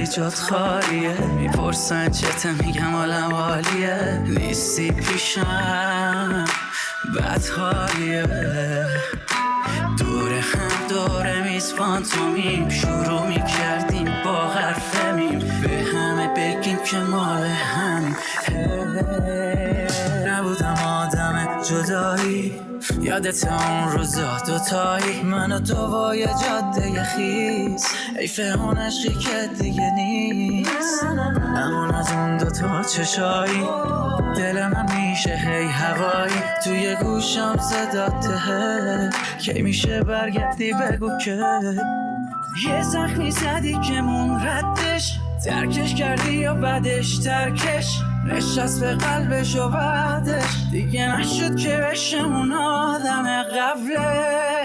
ولی جات خالیه. میپرسن چته میگم حالم عالیه. نیستی پیشم بد حالیه. دوره هم دوره میز فانتومیم. شروع میکردیم با حرف میم. به همه بگیم که مال همیم. نبودم آدم جدایی. یادت اون روزا دوتایی من و تو با یه جاده خیز. حیف اون عشقی که دیگه نیست. همون از اون دوتا چشایی. دل من میشه هی هوایی. توی گوشم صداته. کی میشه برگردی بگو که یه زخمی زدی که مون ردش. ترکش کردی یا بعدش ترکش نشست به قلبش و بعدش دیگه نشد که بشمون آدم قبله.